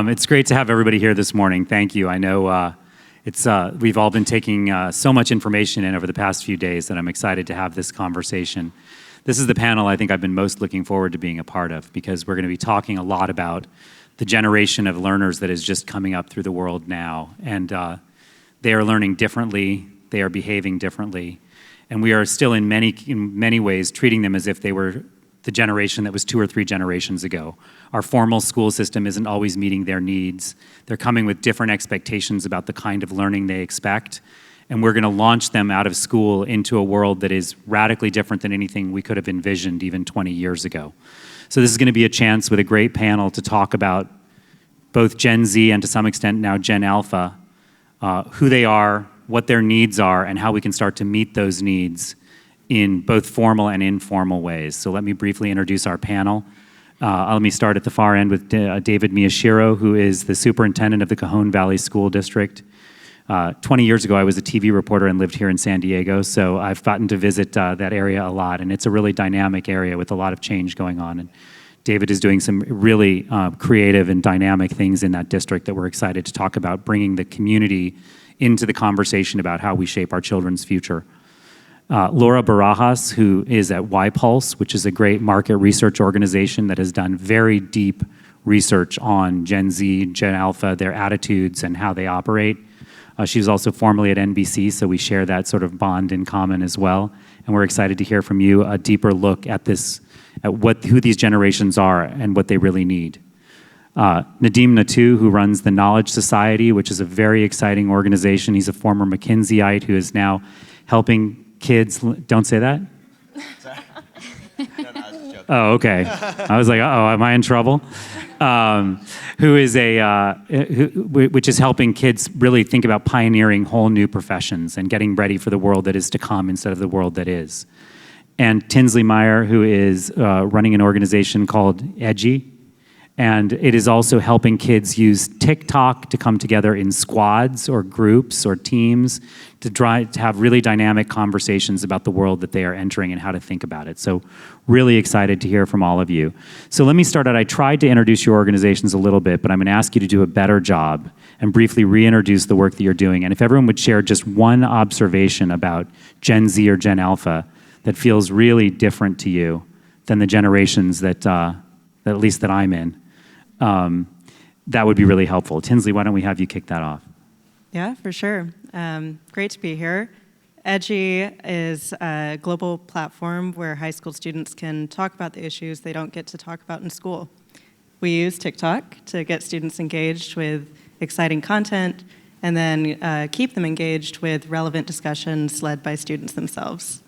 It's great to have everybody here this morning. Thank you. I know we've all been taking so much information in over the past few days that I'm excited to have this conversation. This is the panel I think I've been most looking forward to being a part of, because we're going to be talking a lot about the generation of learners that is just coming up through the world now. And they are learning differently, they are behaving differently, and we are still in many ways treating them as if they were the generation that was 2 or 3 generations ago. Our formal school system isn't always meeting their needs. They're coming with different expectations about the kind of learning they expect, and we're going to launch them out of school into a world that is radically different than anything we could have envisioned even 20 years ago. So this is going to be a chance with a great panel to talk about both Gen Z and to some extent now Gen Alpha, who they are, what their needs are, and how we can start to meet those needs in both formal and informal ways. So let me briefly introduce our panel. Let me start at the far end with David Miyashiro, who is the superintendent of the Cajon Valley School District. 20 years ago, I was a TV reporter and lived here in San Diego, so I've gotten to visit that area a lot, and it's a really dynamic area with a lot of change going on. And David is doing some really creative and dynamic things in that district that we're excited to talk about, bringing the community into the conversation about how we shape our children's future. Laura Barajas, who is at YPulse, which is a great market research organization that has done very deep research on Gen Z, Gen Alpha, their attitudes and how they operate. She was also formerly at NBC, so we share that sort of bond in common as well. And we're excited to hear from you a deeper look at this, who these generations are and what they really need. Nathoo, who runs the Knowledge Society, which is a very exciting organization. He's a former McKinseyite who is now helping kids, don't say that? Sorry. No, I was just joking. Oh, okay. I was like, uh-oh, am I in trouble? Who is which is helping kids really think about pioneering whole new professions and getting ready for the world that is to come instead of the world that is. And Tinsley Maier, who is running an organization called Edgi, and it is also helping kids use TikTok to come together in squads or groups or teams to have really dynamic conversations about the world that they are entering and how to think about it. So really excited to hear from all of you. So let me start out. I tried to introduce your organizations a little bit, but I'm going to ask you to do a better job and briefly reintroduce the work that you're doing. And if everyone would share just one observation about Gen Z or Gen Alpha that feels really different to you than the generations that at least that I'm in, that would be really helpful. Tinsley, why don't we have you kick that off? Yeah, for sure. Great to be here. Edgi is a global platform where high school students can talk about the issues they don't get to talk about in school. We use TikTok to get students engaged with exciting content and then keep them engaged with relevant discussions led by students themselves.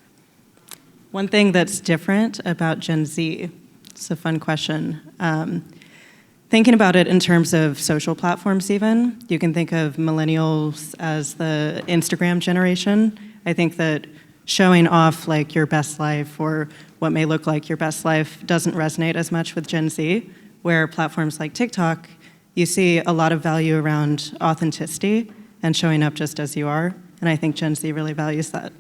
One thing that's different about Gen Z, it's a fun question. Thinking about it in terms of social platforms even, you can think of millennials as the Instagram generation. I think that showing off like your best life or what may look like your best life doesn't resonate as much with Gen Z, where platforms like TikTok, you see a lot of value around authenticity and showing up just as you are, and I think Gen Z really values that.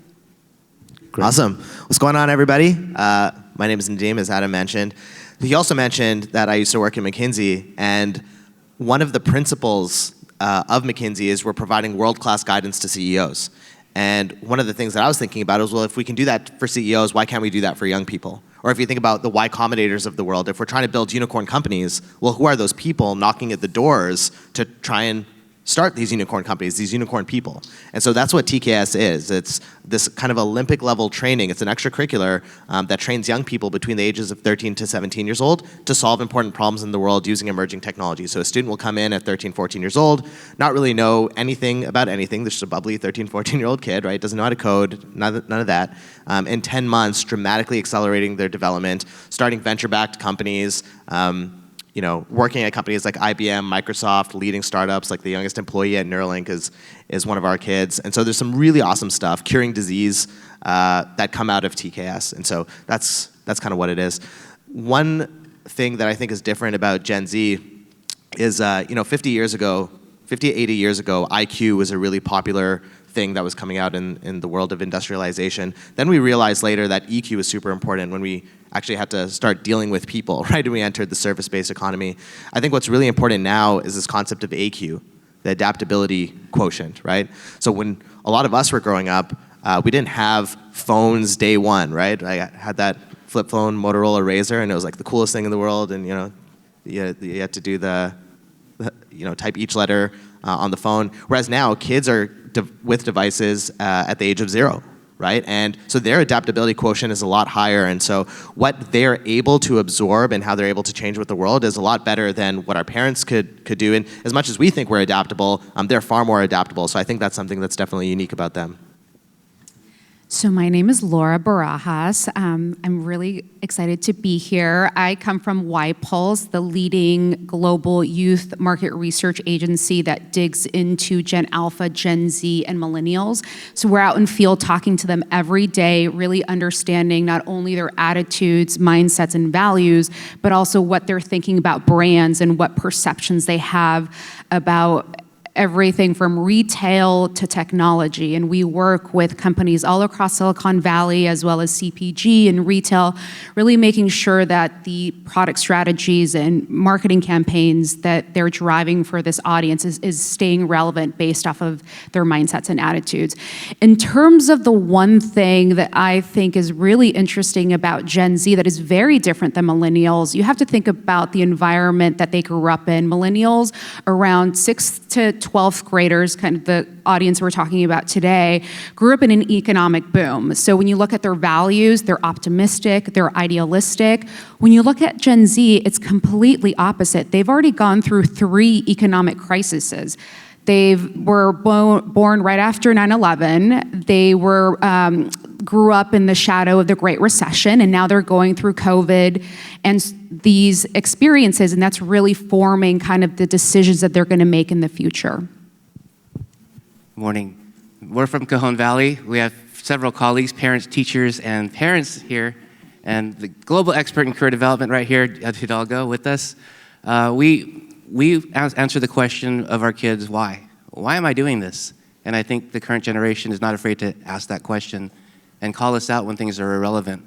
Great. Awesome. What's going on, everybody? My name is Nadeem, as Adam mentioned. He also mentioned that I used to work at McKinsey, and one of the principles of McKinsey is we're providing world-class guidance to CEOs. And one of the things that I was thinking about is, well, if we can do that for CEOs, why can't we do that for young people? Or if you think about the Y Combinator's of the world, if we're trying to build unicorn companies, well, who are those people knocking at the doors to try and start these unicorn companies, these unicorn people? And so that's what TKS is. It's this kind of Olympic level training. It's an extracurricular that trains young people between the ages of 13 to 17 years old to solve important problems in the world using emerging technology. So a student will come in at 13, 14 years old, not really know anything about anything. They're just a bubbly 13, 14-year-old kid, right? Doesn't know how to code, none of that. In 10 months, dramatically accelerating their development, starting venture-backed companies, working at companies like IBM, Microsoft, leading startups. Like the youngest employee at Neuralink is one of our kids. And so there's some really awesome stuff, curing disease that come out of TKS. And so that's kind of what it is. One thing that I think is different about Gen Z is, 50 to 80 years ago, IQ was a really popular thing that was coming out in the world of industrialization. Then we realized later that EQ was super important when we actually had to start dealing with people, right? And we entered the service-based economy. I think what's really important now is this concept of AQ, the adaptability quotient, right? So when a lot of us were growing up, we didn't have phones day one, right? I had that flip phone Motorola Razr, and it was like the coolest thing in the world, and you had to do type each letter on the phone. Whereas now, kids are with devices at the age of 0, right? And so their adaptability quotient is a lot higher, and so what they're able to absorb and how they're able to change with the world is a lot better than what our parents could do. And as much as we think we're adaptable, they're far more adaptable. So I think that's something that's definitely unique about them. So my name is Laura Barajas. I'm really excited to be here. I come from YPulse, the leading global youth market research agency that digs into Gen Alpha, Gen Z, and millennials. So we're out in field talking to them every day, really understanding not only their attitudes, mindsets, and values, but also what they're thinking about brands and what perceptions they have about everything from retail to technology. And we work with companies all across Silicon Valley as well as CPG and retail, really making sure that the product strategies and marketing campaigns that they're driving for this audience is staying relevant based off of their mindsets and attitudes. In terms of the one thing that I think is really interesting about Gen Z that is very different than millennials, you have to think about the environment that they grew up in. Millennials, around 6th to 12th graders, kind of the audience we're talking about today, grew up in an economic boom. So when you look at their values, they're optimistic, they're idealistic. When you look at Gen Z, it's completely opposite. They've already gone through 3 economic crises. They were born right after 9/11. They grew up in the shadow of the Great Recession, and now they're going through COVID and these experiences, and that's really forming kind of the decisions that they're going to make in the future. Morning. We're from Cajon Valley. We have several colleagues, parents, teachers, and parents here, and the global expert in career development right here at Hidalgo with us. We answer the question of our kids, why? Why am I doing this? And I think the current generation is not afraid to ask that question and call us out when things are irrelevant.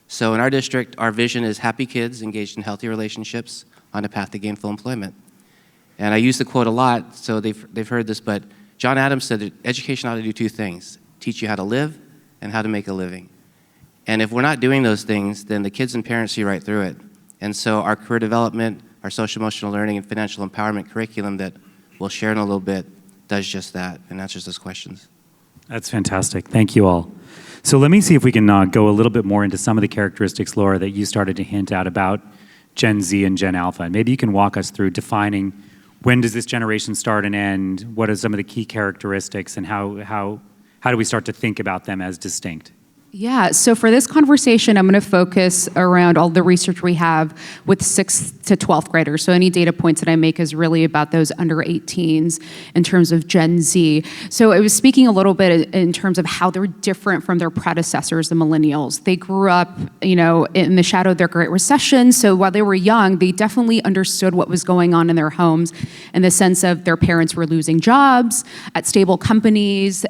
So in our district, our vision is happy kids engaged in healthy relationships on a path to gainful employment. And I use the quote a lot, so they've heard this, but John Adams said that education ought to do 2 things, teach you how to live and how to make a living. And if we're not doing those things, then the kids and parents see right through it. And so our career development, our social emotional learning and financial empowerment curriculum that we'll share in a little bit does just that and answers those questions. That's fantastic. Thank you all. So let me see if we can go a little bit more into some of the characteristics, Laura, that you started to hint at about Gen Z and Gen Alpha. And maybe you can walk us through defining when does this generation start and end, what are some of the key characteristics, and how do we start to think about them as distinct? Yeah, so for this conversation, I'm going to focus around all the research we have with 6th to 12th graders. So any data points that I make is really about those under 18s in terms of Gen Z. So I was speaking a little bit in terms of how they're different from their predecessors, the millennials. They grew up, in the shadow of their Great Recession. So while they were young, they definitely understood what was going on in their homes in the sense of their parents were losing jobs at stable companies.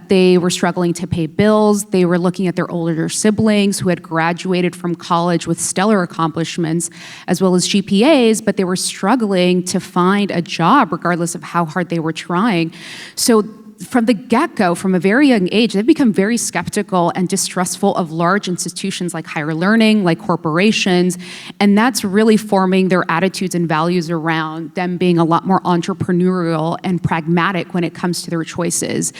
They were struggling to pay bills. They were looking at their older siblings who had graduated from college with stellar accomplishments as well as GPAs, but they were struggling to find a job regardless of how hard they were trying. So from the get-go, from a very young age, they've become very skeptical and distrustful of large institutions like higher learning, like corporations, and that's really forming their attitudes and values around them being a lot more entrepreneurial and pragmatic when it comes to their choices.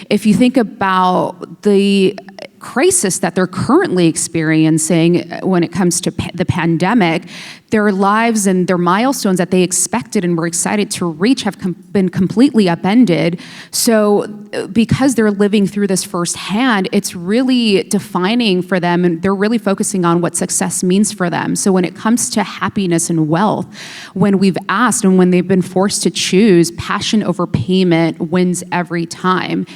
If you think about the crisis that they're currently experiencing when it comes to the pandemic, their lives and their milestones that they expected and were excited to reach have been completely upended. So because they're living through this firsthand, it's really defining for them, and they're really focusing on what success means for them. So when it comes to happiness and wealth, when we've asked and when they've been forced to choose, passion over payment wins every time.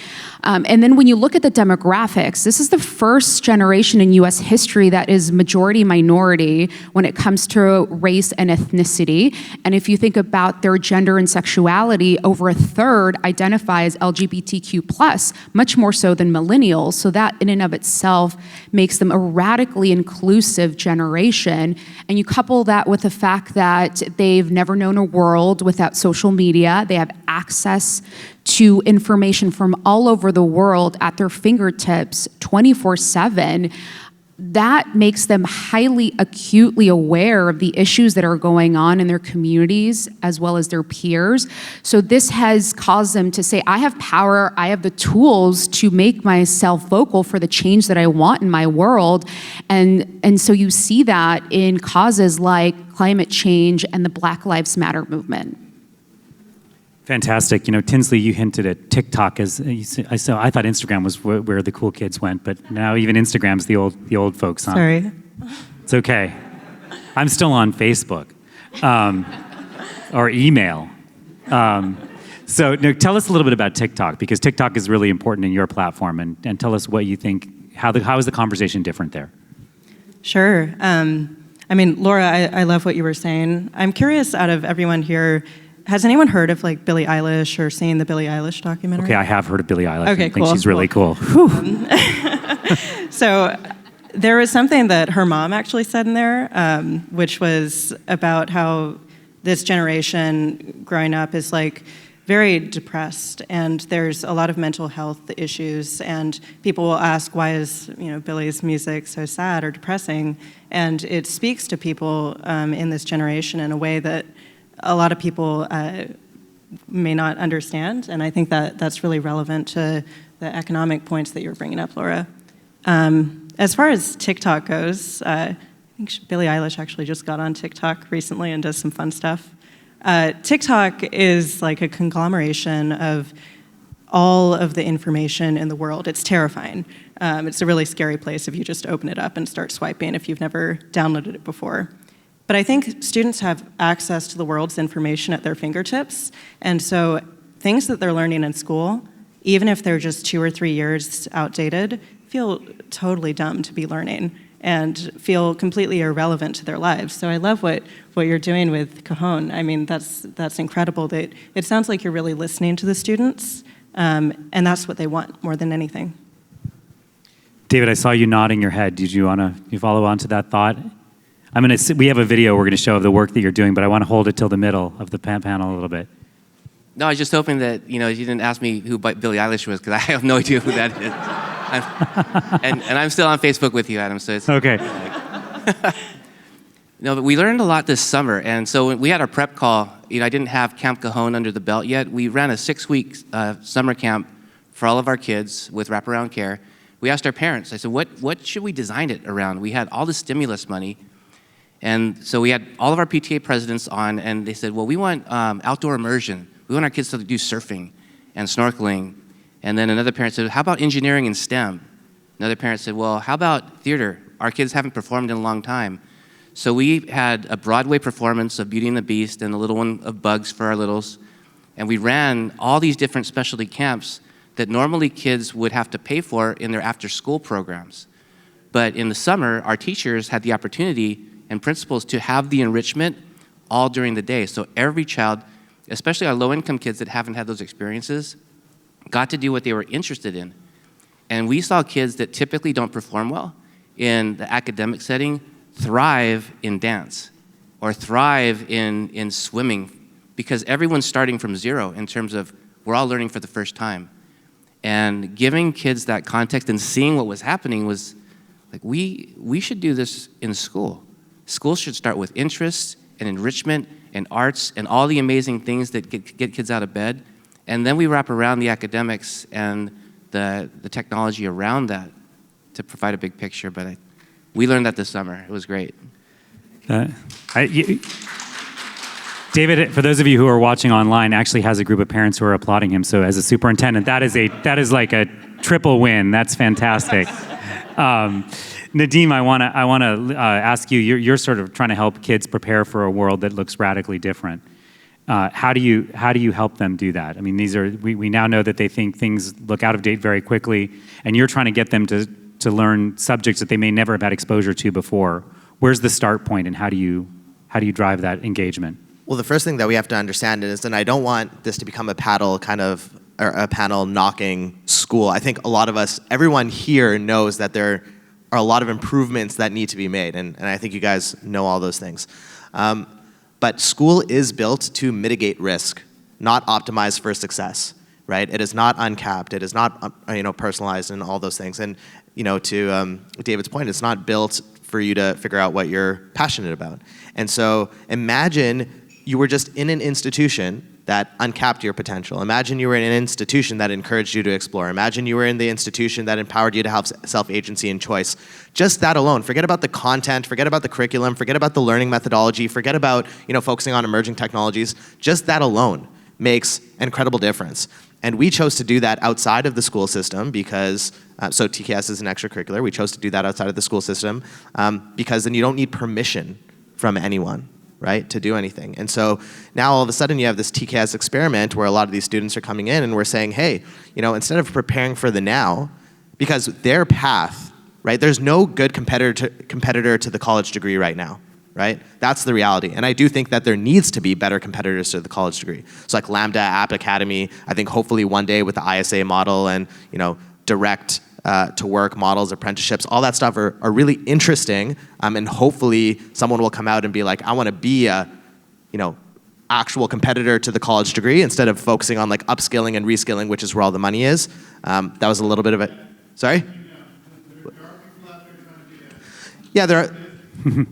And then when you look at the demographics, this is the first generation in US history that is majority minority when it comes to race and ethnicity. And if you think about their gender and sexuality, over a third identify as LGBTQ+, much more so than millennials. So that in and of itself makes them a radically inclusive generation. And you couple that with the fact that they've never known a world without social media. They have access to information from all over the world at their fingertips 24/7. That makes them highly acutely aware of the issues that are going on in their communities as well as their peers. So this has caused them to say, I have power, I have the tools to make myself vocal for the change that I want in my world. And so you see that in causes like climate change and the Black Lives Matter movement. Fantastic. Tinsley, you hinted at TikTok as I thought Instagram was where the cool kids went, but now even Instagram's the old folks, huh? Sorry. It's okay. I'm still on Facebook or email. So tell us a little bit about TikTok, because TikTok is really important in your platform, and tell us what you think. How is the conversation different there? Sure. Laura, I love what you were saying. I'm curious, out of everyone here, has anyone heard of Billie Eilish or seen the Billie Eilish documentary? Okay, I have heard of Billie Eilish. Okay, I think she's really cool. So there was something that her mom actually said in there, which was about how this generation growing up is very depressed, and there's a lot of mental health issues, and people will ask, why is Billie's music so sad or depressing? And it speaks to people in this generation in a way that a lot of people may not understand, and I think that that's really relevant to the economic points that you're bringing up, Laura. As far as TikTok goes, I think Billie Eilish actually just got on TikTok recently and does some fun stuff. TikTok is like a conglomeration of all of the information in the world. It's terrifying. It's a really scary place if you just open it up and start swiping if you've never downloaded it before. But I think students have access to the world's information at their fingertips, and so things that they're learning in school, even if they're just 2 or 3 years outdated, feel totally dumb to be learning and feel completely irrelevant to their lives. So I love what you're doing with Cajon. That's incredible. That it sounds like you're really listening to the students, and that's what they want more than anything. David, I saw you nodding your head. Did you follow on to that thought? We have a video we're going to show of the work that you're doing, but I want to hold it till the middle of the panel a little bit. No, I was just hoping that you didn't ask me who Billie Eilish was, because I have no idea who that is. And I'm still on Facebook with you, Adam. So it's okay. No, but we learned a lot this summer, and so when we had our prep call, I didn't have Camp Cajon under the belt yet. We ran a 6-week summer camp for all of our kids with wraparound care. We asked our parents. I said, what should we design it around? We had all the stimulus money. And so we had all of our PTA presidents on, and they said, well, we want outdoor immersion. We want our kids to do surfing and snorkeling. And then another parent said, how about engineering and STEM? Another parent said, well, how about theater? Our kids haven't performed in a long time. So we had a Broadway performance of Beauty and the Beast and a little one of Bugs for our littles. And we ran all these different specialty camps that normally kids would have to pay for in their after-school programs. But in the summer, our teachers had the opportunity and principals to have the enrichment all during the day. So every child, especially our low-income kids that haven't had those experiences, got to do what they were interested in. And we saw kids that typically don't perform well in the academic setting thrive in dance or thrive in swimming, because everyone's starting from zero in terms of we're all learning for the first time. And giving kids that context and seeing what was happening was like, we should do this in school. School should start with interests and enrichment and arts and all the amazing things that get kids out of bed. And then we wrap around the academics and the technology around that to provide a big picture. But we learned that this summer. It was great. David, for those of you who are watching online, actually has a group of parents who are applauding him. So as a superintendent, that is like a triple win. That's fantastic. Nadeem, I want to ask you. You're sort of trying to help kids prepare for a world that looks radically different. how do you help them do that? I mean, we now know that they think things look out of date very quickly, and you're trying to get them to learn subjects that they may never have had exposure to before. Where's the start point, and how do you drive that engagement? Well, the first thing that we have to understand is, and I don't want this to become a panel knocking school. I think a lot of us, everyone here knows that there are a lot of improvements that need to be made, and I think you guys know all those things. But school is built to mitigate risk, not optimize for success, right? It is not uncapped. It is not personalized and all those things. And to David's point, it's not built for you to figure out what you're passionate about. And so imagine you were just in an institution that uncapped your potential. Imagine you were in an institution that encouraged you to explore. Imagine you were in the institution that empowered you to have self-agency and choice. Just that alone, forget about the content, forget about the curriculum, forget about the learning methodology, forget about focusing on emerging technologies. Just that alone makes an incredible difference. And we chose to do that outside of the school system because, so TKS is an extracurricular, we chose to do that outside of the school system because then you don't need permission from anyone, right, to do anything. And so now all of a sudden you have this TKS experiment where a lot of these students are coming in and we're saying, hey, instead of preparing for the now, because their path, right, there's no good competitor to the college degree right now, right? That's the reality. And I do think that there needs to be better competitors to the college degree. So like Lambda, App Academy, I think hopefully one day with the ISA model and direct to work models, apprenticeships, all that stuff are really interesting. And hopefully someone will come out and be like, I want to be a, actual competitor to the college degree instead of focusing on like upskilling and reskilling, which is where all the money is. That was a little bit of it. Sorry? Yeah, there are.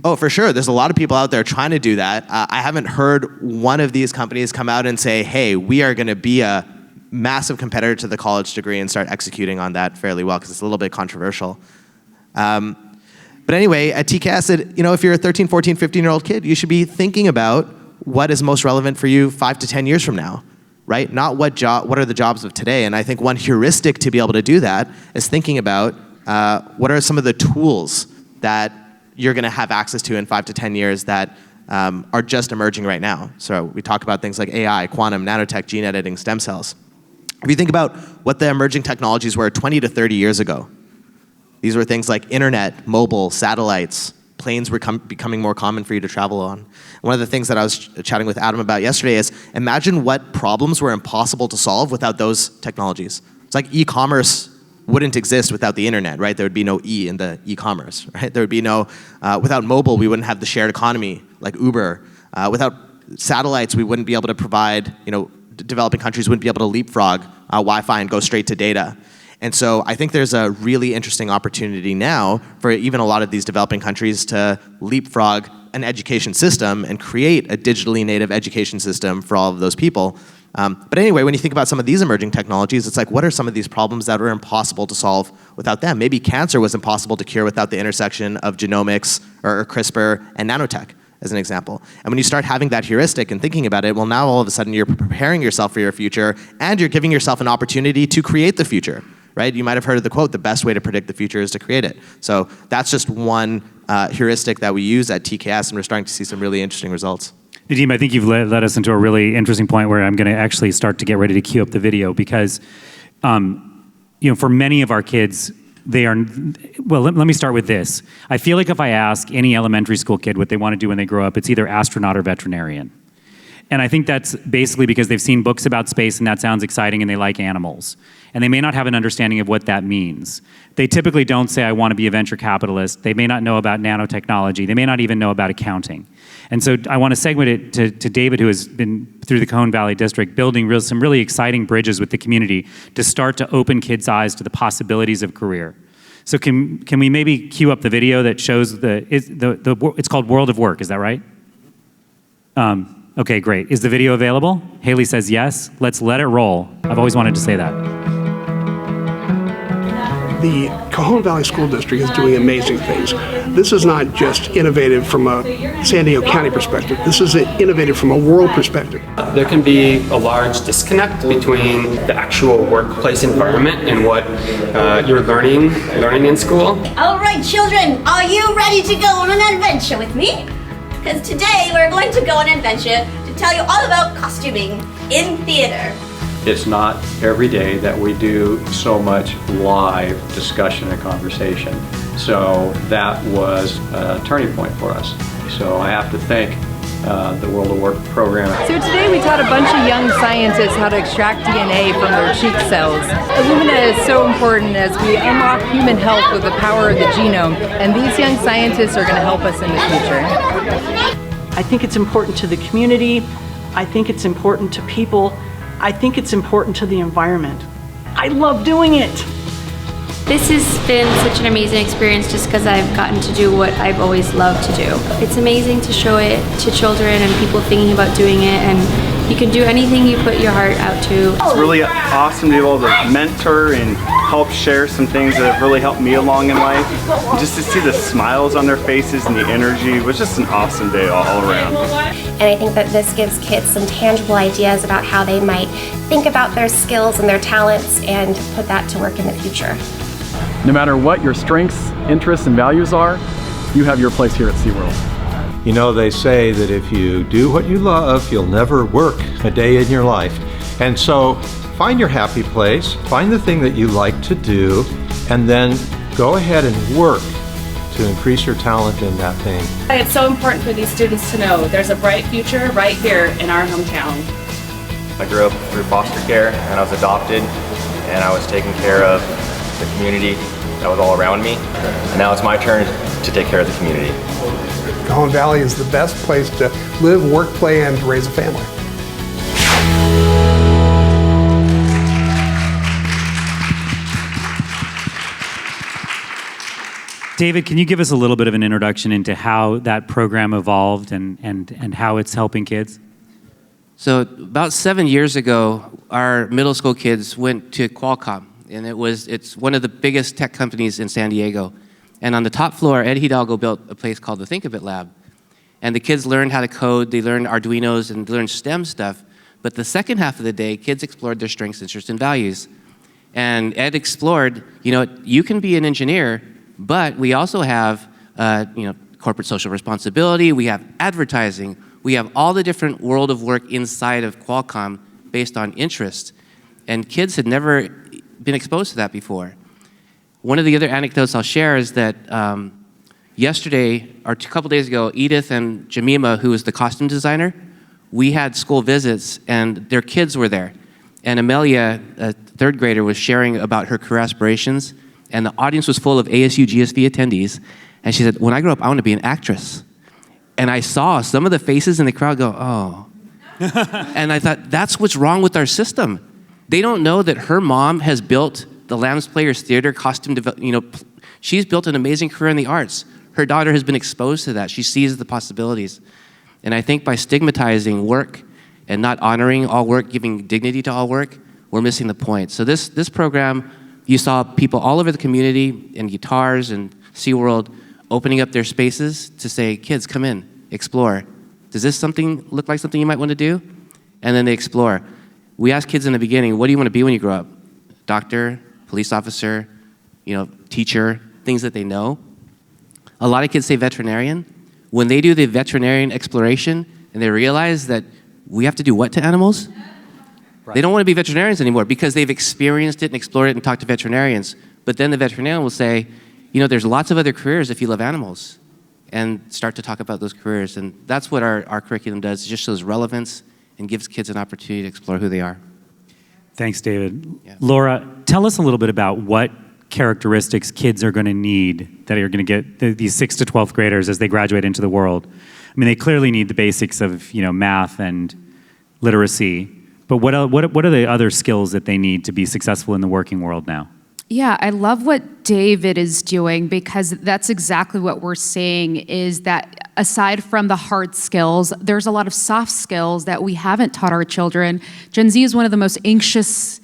Oh, for sure. There's a lot of people out there trying to do that. I haven't heard one of these companies come out and say, hey, we are going to be a massive competitor to the college degree and start executing on that fairly well, because it's a little bit controversial. But anyway, at TCAS, if you're a 13, 14, 15-year-old kid, you should be thinking about what is most relevant for you 5 to 10 years from now, right? Not what are the jobs of today. And I think one heuristic to be able to do that is thinking about what are some of the tools that you're going to have access to in 5 to 10 years that are just emerging right now. So we talk about things like AI, quantum, nanotech, gene editing, stem cells. If you think about what the emerging technologies were 20 to 30 years ago, these were things like internet, mobile, satellites, planes were becoming more common for you to travel on. One of the things that I was chatting with Adam about yesterday is imagine what problems were impossible to solve without those technologies. It's like e-commerce wouldn't exist without the internet, right? There would be no E in the e-commerce, right? There would be no, without mobile, we wouldn't have the shared economy like Uber. Without satellites, we wouldn't be able to provide, developing countries wouldn't be able to leapfrog Wi-Fi and go straight to data. And so I think there's a really interesting opportunity now for even a lot of these developing countries to leapfrog an education system and create a digitally native education system for all of those people. But anyway, when you think about some of these emerging technologies, it's like, what are some of these problems that are impossible to solve without them? Maybe cancer was impossible to cure without the intersection of genomics or CRISPR and nanotech, as an example. And when you start having that heuristic and thinking about it, well, now all of a sudden you're preparing yourself for your future and you're giving yourself an opportunity to create the future, right? You might have heard of the quote, the best way to predict the future is to create it. So that's just one heuristic that we use at TKS, and we're starting to see some really interesting results. Nadeem, I think you've led us into a really interesting point where I'm going to actually start to get ready to queue up the video because, for many of our kids, they are, well, let me start with this. I feel like if I ask any elementary school kid what they want to do when they grow up, it's either astronaut or veterinarian. And I think that's basically because they've seen books about space and that sounds exciting and they like animals. And they may not have an understanding of what that means. They typically don't say, I want to be a venture capitalist. They may not know about nanotechnology. They may not even know about accounting. And so I want to segue it to David, who has been through the Cajon Valley District, building some really exciting bridges with the community to start to open kids' eyes to the possibilities of career. So can we maybe cue up the video that shows it's called World of Work, is that right? Okay, great. Is the video available? Haley says yes. Let's let it roll. I've always wanted to say that. The Cajon Valley School District is doing amazing things. This is not just innovative from a San Diego County perspective. This is innovative from a world perspective. There can be a large disconnect between the actual workplace environment and what you're learning in school. All right, children, are you ready to go on an adventure with me? Because today we're going to go on an adventure to tell you all about costuming in theater. It's not every day that we do so much live discussion and conversation. So that was a turning point for us. So I have to thank the World of Work program. So today we taught a bunch of young scientists how to extract DNA from their cheek cells. Illumina is so important as we unlock human health with the power of the genome, and these young scientists are going to help us in the future. I think it's important to the community. I think it's important to people. I think it's important to the environment. I love doing it. This has been such an amazing experience just because I've gotten to do what I've always loved to do. It's amazing to show it to children and people thinking about doing it, and you can do anything you put your heart out to. It's really awesome to be able to mentor and help share some things that have really helped me along in life. And just to see the smiles on their faces and the energy was just an awesome day all around. And I think that this gives kids some tangible ideas about how they might think about their skills and their talents and put that to work in the future. No matter what your strengths, interests, and values are, you have your place here at SeaWorld. You know, they say that if you do what you love, you'll never work a day in your life. And so find your happy place, find the thing that you like to do, and then go ahead and work to increase your talent in that thing. It's so important for these students to know there's a bright future right here in our hometown. I grew up through foster care, and I was adopted, and I was taking care of the community that was all around me, and now it's my turn to take care of the community. Cajon Valley is the best place to live, work, play, and to raise a family. David, can you give us a little bit of an introduction into how that program evolved and how it's helping kids? So about 7 years ago, our middle school kids went to Qualcomm, and it's one of the biggest tech companies in San Diego. And on the top floor, Ed Hidalgo built a place called the Think of It Lab. And the kids learned how to code, they learned Arduinos, and learned STEM stuff. But the second half of the day, kids explored their strengths, interests, and values. And Ed explored, you can be an engineer, but we also have, corporate social responsibility, we have advertising, we have all the different world of work inside of Qualcomm based on interest. And kids had never been exposed to that before. One of the other anecdotes I'll share is that yesterday, or a couple days ago, Edith and Jemima, who is the costume designer, we had school visits and their kids were there. And Amelia, a third grader, was sharing about her career aspirations, and the audience was full of ASU+GSV attendees. And she said, when I grow up, I want to be an actress. And I saw some of the faces in the crowd go, oh. And I thought, that's what's wrong with our system. They don't know that her mom has built the Lambs Players Theater costume, she's built an amazing career in the arts. Her daughter has been exposed to that. She sees the possibilities. And I think by stigmatizing work and not honoring all work, giving dignity to all work, we're missing the point. So this program, you saw people all over the community in guitars and SeaWorld opening up their spaces to say, kids, come in, explore. Does this look like something you might want to do? And then they explore. We ask kids in the beginning, what do you want to be when you grow up? Doctor, police officer, teacher, things that they know. A lot of kids say veterinarian. When they do the veterinarian exploration and they realize that we have to do what to animals? Right. They don't want to be veterinarians anymore because they've experienced it and explored it and talked to veterinarians. But then the veterinarian will say, there's lots of other careers if you love animals, and start to talk about those careers. And that's what our curriculum does. It just shows relevance and gives kids an opportunity to explore who they are. Thanks, David. Yeah. Laura, tell us a little bit about what characteristics kids are going to need that are going to get these 6th to 12th graders as they graduate into the world. I mean, they clearly need the basics of math and literacy, but what are the other skills that they need to be successful in the working world now? Yeah, I love what David is doing because that's exactly what we're seeing is that aside from the hard skills, there's a lot of soft skills that we haven't taught our children. Gen Z is one of the most anxious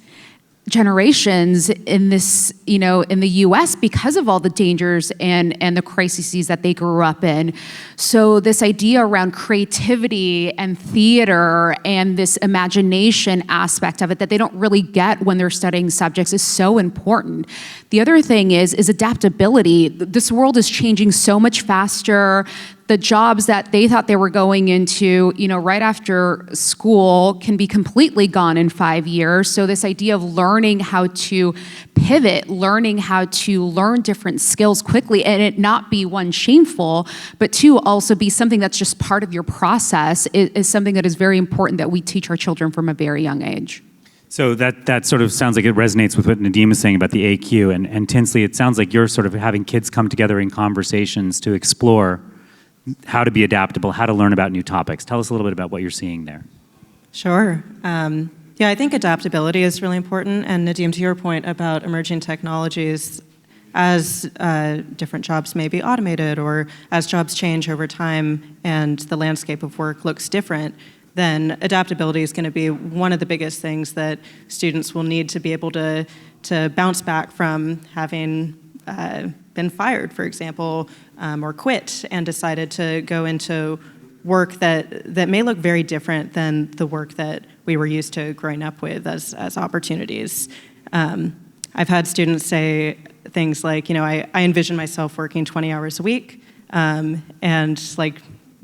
generations in this, in the US because of all the dangers and the crises that they grew up in. So this idea around creativity and theater and this imagination aspect of it that they don't really get when they're studying subjects is so important. The other thing is adaptability. This world is changing so much faster. the jobs that they thought they were going into, right after school can be completely gone in 5 years. So this idea of learning how to pivot, learning how to learn different skills quickly, and it not be one, shameful, but two, also be something that's just part of your process is something that is very important that we teach our children from a very young age. So that sort of sounds like it resonates with what Nadeem is saying about the AQ. And Tinsley, it sounds like you're sort of having kids come together in conversations to explore how to be adaptable, how to learn about new topics. Tell us a little bit about what you're seeing there. Sure. Yeah, I think adaptability is really important. And Nadeem, to your point about emerging technologies, as different jobs may be automated or as jobs change over time and the landscape of work looks different, then adaptability is going to be one of the biggest things that students will need to be able to bounce back from having been fired, for example, or quit and decided to go into work that may look very different than the work that we were used to growing up with as opportunities. I've had students say things like, I envision myself working 20 hours a week and like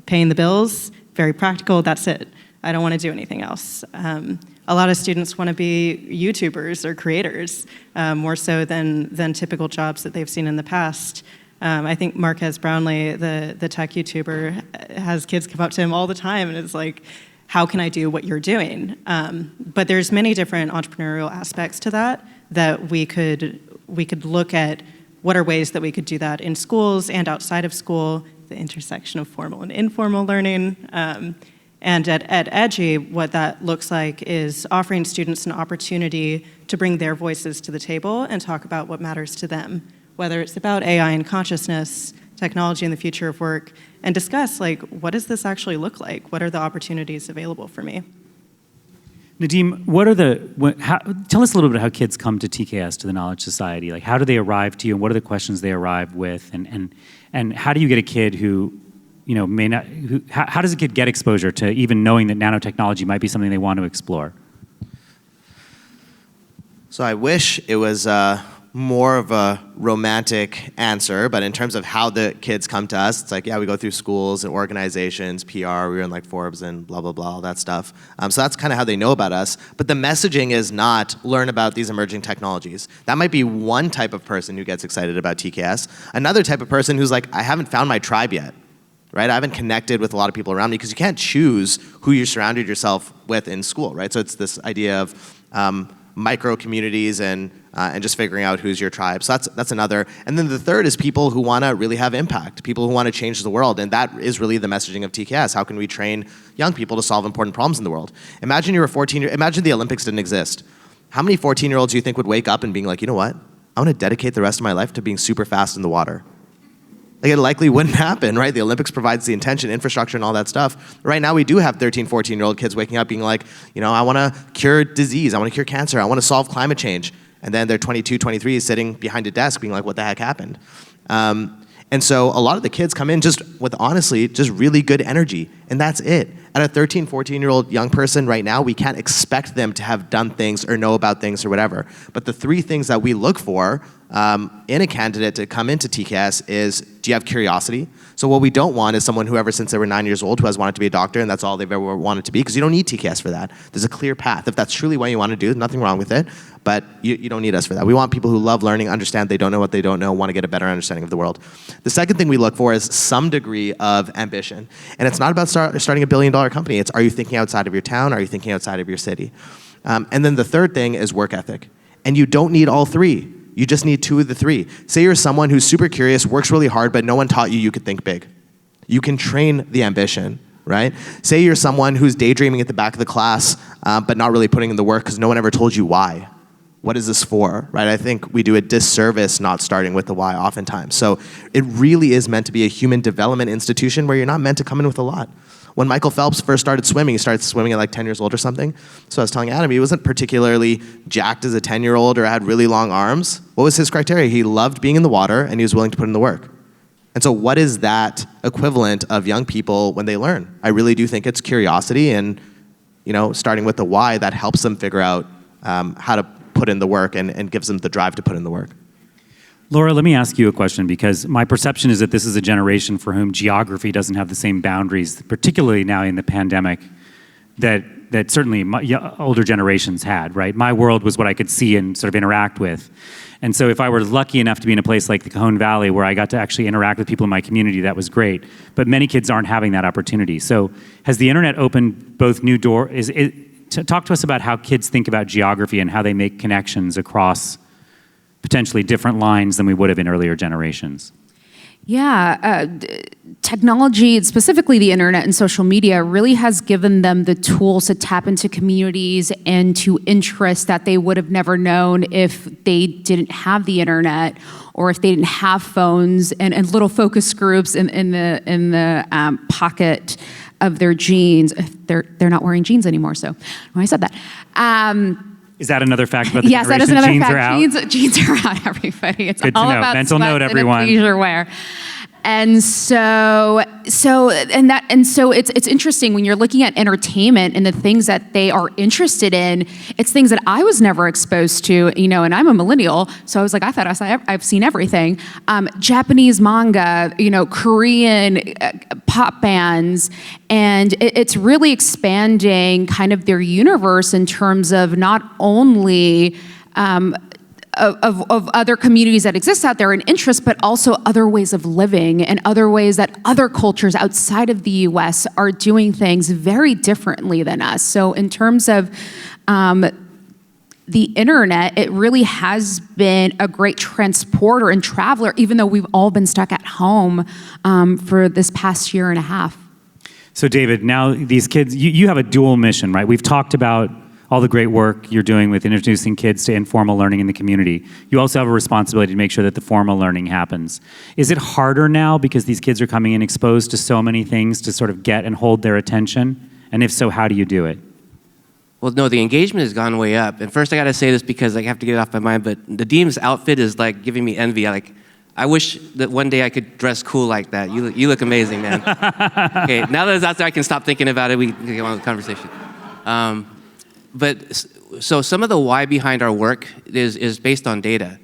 paying the bills, very practical, that's it. I don't want to do anything else. A lot of students want to be YouTubers or creators, more so than typical jobs that they've seen in the past. I think Marquez Brownlee, the tech YouTuber, has kids come up to him all the time and it's like, how can I do what you're doing? But there's many different entrepreneurial aspects to that we could look at what are ways that we could do that in schools and outside of school, the intersection of formal and informal learning. And at Edgi, what that looks like is offering students an opportunity to bring their voices to the table and talk about what matters to them, whether it's about AI and consciousness, technology and the future of work, and discuss, like, what does this actually look like? What are the opportunities available for me? Nadeem, tell us a little bit how kids come to TKS, to the Knowledge Society. Like, how do they arrive to you, and what are the questions they arrive with, and how do you get a kid who, may not, how does a kid get exposure to even knowing that nanotechnology might be something they want to explore? So I wish it was more of a romantic answer, but in terms of how the kids come to us, it's like, yeah, we go through schools and organizations, PR, we were in like Forbes and blah, blah, blah, all that stuff. So that's kind of how they know about us. But the messaging is not learn about these emerging technologies. That might be one type of person who gets excited about TKS. Another type of person who's like, I haven't found my tribe yet, right? I haven't connected with a lot of people around me, because you can't choose who you surrounded yourself with in school, right? So it's this idea of micro communities and just figuring out who's your tribe. So that's another. And then the third is people who want to really have impact, people who want to change the world. And that is really the messaging of TKS. How can we train young people to solve important problems in the world? Imagine you're a 14-year, imagine the Olympics didn't exist. How many 14-year-olds do you think would wake up and being like, you know what? I want to dedicate the rest of my life to being super fast in the water. Like, it likely wouldn't happen, right? The Olympics provides the intention, infrastructure, and all that stuff. Right now, we do have 13, 14-year-old kids waking up being like, I want to cure disease, I want to cure cancer, I want to solve climate change. And then they're 22, 23 sitting behind a desk being like, what the heck happened? And so a lot of the kids come in just with, honestly, just really good energy, and that's it. At a 13, 14-year-old young person right now, we can't expect them to have done things or know about things or whatever. But the three things that we look for in a candidate to come into TKS is, do you have curiosity? So what we don't want is someone who ever since they were 9 years old who has wanted to be a doctor and that's all they've ever wanted to be, because you don't need TKS for that. There's a clear path. If that's truly what you want to do, there's nothing wrong with it, but you don't need us for that. We want people who love learning, understand they don't know what they don't know, want to get a better understanding of the world. The second thing we look for is some degree of ambition. And it's not about starting a billion-dollar company. It's, are you thinking outside of your town? Are you thinking outside of your city? And then the third thing is work ethic. And you don't need all three. You just need two of the three. Say you're someone who's super curious, works really hard, but no one taught you could think big. You can train the ambition, right? Say you're someone who's daydreaming at the back of the class, but not really putting in the work because no one ever told you why. What is this for, right? I think we do a disservice not starting with the why oftentimes. So it really is meant to be a human development institution where you're not meant to come in with a lot. When Michael Phelps first started swimming, he started swimming at like 10 years old or something. So I was telling Adam, he wasn't particularly jacked as a 10-year-old or had really long arms. What was his criteria? He loved being in the water and he was willing to put in the work. And so what is that equivalent of young people when they learn? I really do think it's curiosity and, starting with the why that helps them figure out how to put in the work and gives them the drive to put in the work. Laura, let me ask you a question, because my perception is that this is a generation for whom geography doesn't have the same boundaries, particularly now in the pandemic, that certainly older generations had, right? My world was what I could see and sort of interact with. And so if I were lucky enough to be in a place like the Cajon Valley where I got to actually interact with people in my community, that was great. But many kids aren't having that opportunity. So has the internet opened both new doors? Talk to us about how kids think about geography and how they make connections across potentially different lines than we would have in earlier generations. Yeah, technology, specifically the internet and social media, really has given them the tools to tap into communities and to interests that they would have never known if they didn't have the internet, or if they didn't have phones and little focus groups in the pocket of their jeans. They're not wearing jeans anymore, so when I said that. Is that another fact about the yes, generation? That is another Jeans fact. Are out? Jeans are out, everybody. It's Good to all know. about Mental sweats note, and everyone. leisure wear. And so it's interesting when you're looking at entertainment and the things that they are interested in. It's things that I was never exposed to, and I'm a millennial, so I was like, I've seen everything. Japanese manga, Korean pop bands, and it's really expanding kind of their universe in terms of not only of other communities that exist out there and interests, but also other ways of living and other ways that other cultures outside of the US are doing things very differently than us. So in terms of the internet, it really has been a great transporter and traveler, even though we've all been stuck at home for this past year and a half. So David, now these kids, you have a dual mission, right? We've talked about all the great work you're doing with introducing kids to informal learning in the community. You also have a responsibility to make sure that the formal learning happens. Is it harder now because these kids are coming in exposed to so many things to sort of get and hold their attention? And if so, how do you do it? Well, no, the engagement has gone way up. And first I gotta say this because I have to get it off my mind, but Nadeem's outfit is like giving me envy. I wish that one day I could dress cool like that. You look amazing, man. Okay, now that it's out there, I can stop thinking about it. We can get on with the conversation. So some of the why behind our work is based on data.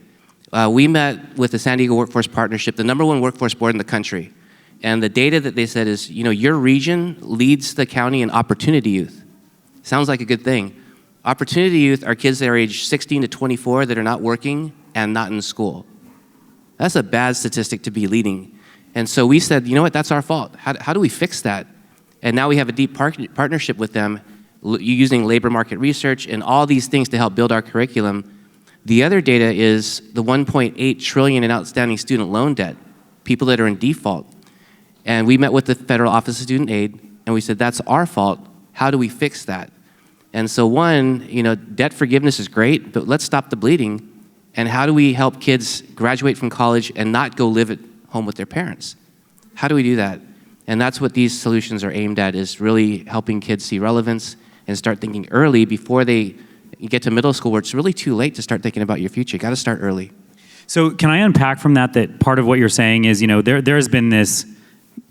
We met with the San Diego Workforce Partnership, the #1 workforce board in the country. And the data that they said is, your region leads the county in opportunity youth. Sounds like a good thing. Opportunity youth are kids that are age 16 to 24 that are not working and not in school. That's a bad statistic to be leading. And so we said, you know what, that's our fault. How do we fix that? And now we have a deep partnership with them, using labor market research and all these things to help build our curriculum. The other data is the 1.8 trillion in outstanding student loan debt, people that are in default. And we met with the Federal Office of Student Aid, and we said, that's our fault. How do we fix that? And so debt forgiveness is great, but let's stop the bleeding. And how do we help kids graduate from college and not go live at home with their parents? How do we do that? And that's what these solutions are aimed at, is really helping kids see relevance and start thinking early before they get to middle school, where it's really too late to start thinking about your future. You gotta start early. So can I unpack from that part of what you're saying is, there's been this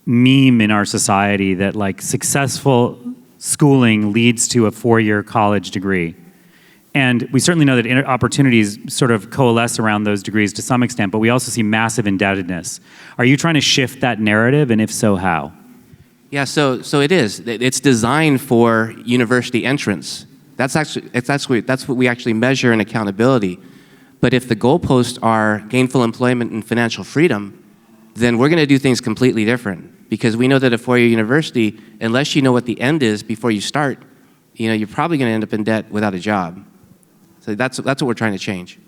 meme in our society that successful schooling leads to a 4-year college degree. And we certainly know that opportunities sort of coalesce around those degrees to some extent, but we also see massive indebtedness. Are you trying to shift that narrative, and if so, how? Yeah, so it is. It's designed for university entrance. That's what we actually measure in accountability. But if the goalposts are gainful employment and financial freedom, then we're gonna do things completely different. Because we know that a 4-year university, unless you know what the end is before you start, you're probably gonna end up in debt without a job. So that's what we're trying to change.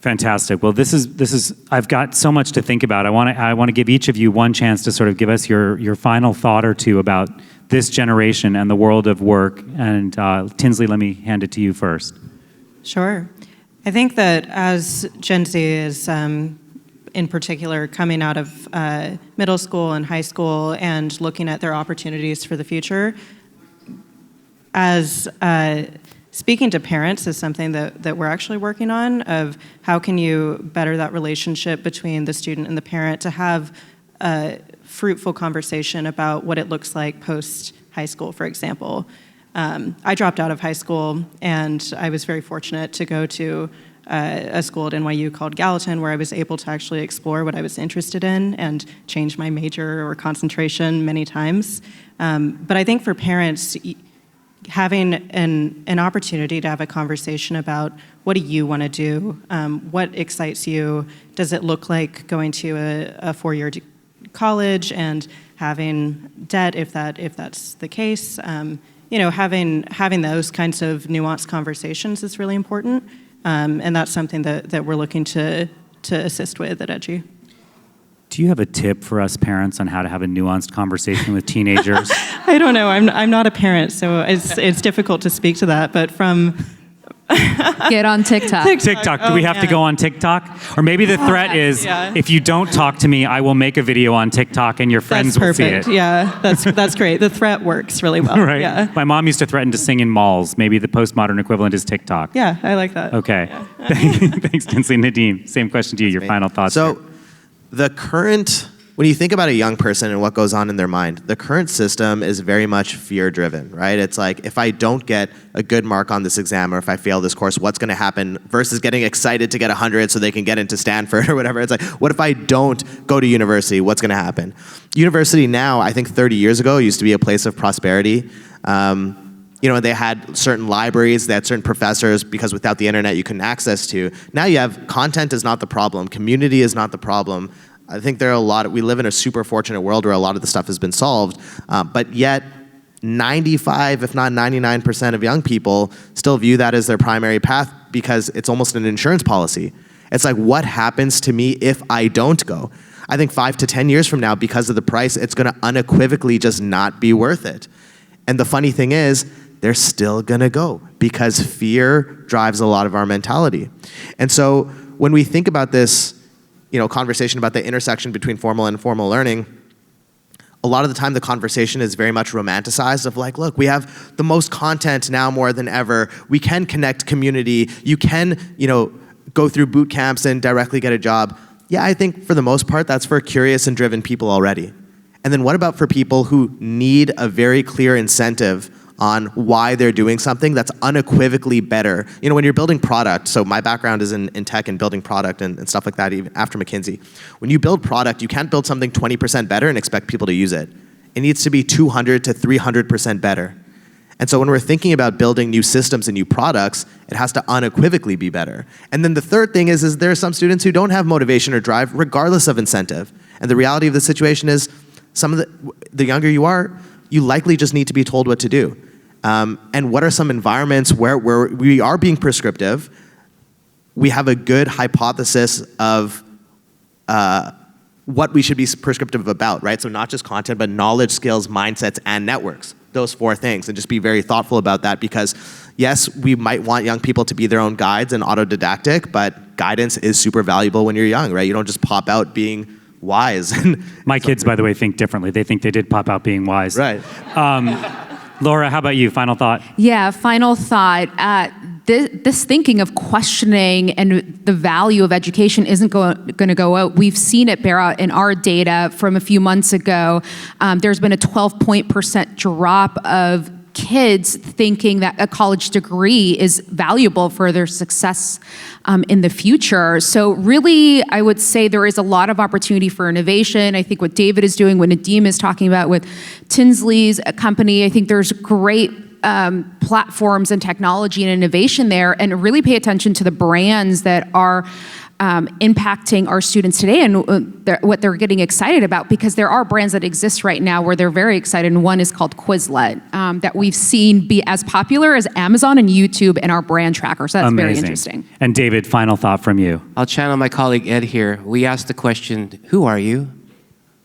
Fantastic. Well, this is. I've got so much to think about. I want to give each of you one chance to sort of give us your final thought or two about this generation and the world of work. And Tinsley, let me hand it to you first. Sure. I think that as Gen Z is, in particular, coming out of middle school and high school and looking at their opportunities for the future, as speaking to parents is something that we're actually working on, of how can you better that relationship between the student and the parent to have a fruitful conversation about what it looks like post high school, for example. I dropped out of high school, and I was very fortunate to go to a school at NYU called Gallatin, where I was able to actually explore what I was interested in and change my major or concentration many times. But I think for parents, having an opportunity to have a conversation about what do you want to do, what excites you, does it look like going to a four-year college and having debt if that's the case, having those kinds of nuanced conversations is really important, and that's something that we're looking to assist with at Edgi. Do you have a tip for us parents on how to have a nuanced conversation with teenagers? I don't know. I'm not a parent, so it's difficult to speak to that. But from get on TikTok. TikTok. Do we have to go on TikTok? Or maybe the threat is, if you don't talk to me, I will make a video on TikTok and your friends will see it. Yeah, that's great. The threat works really well. Right. Yeah. My mom used to threaten to sing in malls. Maybe the postmodern equivalent is TikTok. Yeah, I like that. Okay. Yeah. Thanks, Tinsley. Nadeem, same question to you. Your final thoughts. So, when you think about a young person and what goes on in their mind, the current system is very much fear-driven, right? It's like, if I don't get a good mark on this exam or if I fail this course, what's going to happen? Versus getting excited to get 100 so they can get into Stanford or whatever. It's like, what if I don't go to university? What's going to happen? University now, I think 30 years ago, used to be a place of prosperity. They had certain libraries, they had certain professors, because without the internet you couldn't access to. Now you have content is not the problem, community is not the problem. I think we live in a super fortunate world where a lot of the stuff has been solved, but yet 95, if not 99% of young people still view that as their primary path because it's almost an insurance policy. It's like, what happens to me if I don't go? I think 5 to 10 years from now, because of the price, it's gonna unequivocally just not be worth it. And the funny thing is, they're still gonna go because fear drives a lot of our mentality. And so when we think about this, conversation about the intersection between formal and informal learning, a lot of the time the conversation is very much romanticized of like, look, we have the most content now more than ever. We can connect community. You can, go through boot camps and directly get a job. Yeah, I think for the most part, that's for curious and driven people already. And then what about for people who need a very clear incentive on why they're doing something that's unequivocally better? When you're building product, so my background is in tech and building product and stuff like that, even after McKinsey. When you build product, you can't build something 20% better and expect people to use it. It needs to be 200 to 300% better. And so when we're thinking about building new systems and new products, it has to unequivocally be better. And then the third thing is there are some students who don't have motivation or drive regardless of incentive. And the reality of the situation is some of the younger you are, you likely just need to be told what to do. And what are some environments where we are being prescriptive? We have a good hypothesis of what we should be prescriptive about, right? So not just content, but knowledge, skills, mindsets, and networks. Those 4 things, and just be very thoughtful about that, because yes, we might want young people to be their own guides and autodidactic, but guidance is super valuable when you're young, right? You don't just pop out being wise. My kids, by the way, think differently. They think they did pop out being wise. Right. Laura, how about you? Final thought? Yeah, final thought. This thinking of questioning and the value of education isn't going to go out. We've seen it bear out in our data from a few months ago. There's been a 12% drop of kids thinking that a college degree is valuable for their success in the future. So really, I would say there is a lot of opportunity for innovation. I think what David is doing, what Nadeem is talking about with Tinsley's company, I think there's great platforms and technology and innovation there, and really pay attention to the brands that are impacting our students today and what they're getting excited about, because there are brands that exist right now where they're very excited, and one is called Quizlet that we've seen be as popular as Amazon and YouTube in our brand tracker, so that's very interesting. And David, final thought from you. I'll channel my colleague Ed here. We asked the question, who are you?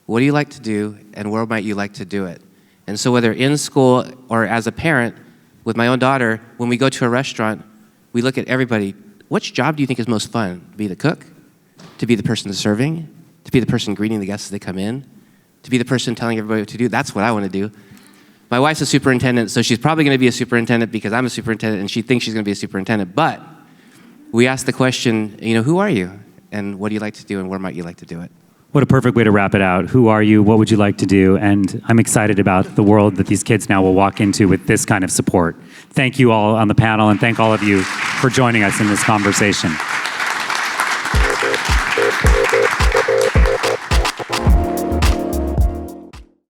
What do you like to do? And where might you like to do it? And so whether in school or as a parent, with my own daughter, when we go to a restaurant, we look at everybody. Which job do you think is most fun? To be the cook? To be the person serving? To be the person greeting the guests as they come in? To be the person telling everybody what to do? That's what I want to do. My wife's a superintendent, so she's probably going to be a superintendent because I'm a superintendent and she thinks she's going to be a superintendent. But we asked the question, who are you? And what do you like to do, and where might you like to do it? What a perfect way to wrap it out. Who are you? What would you like to do? And I'm excited about the world that these kids now will walk into with this kind of support. Thank you all on the panel, and thank all of you for joining us in this conversation.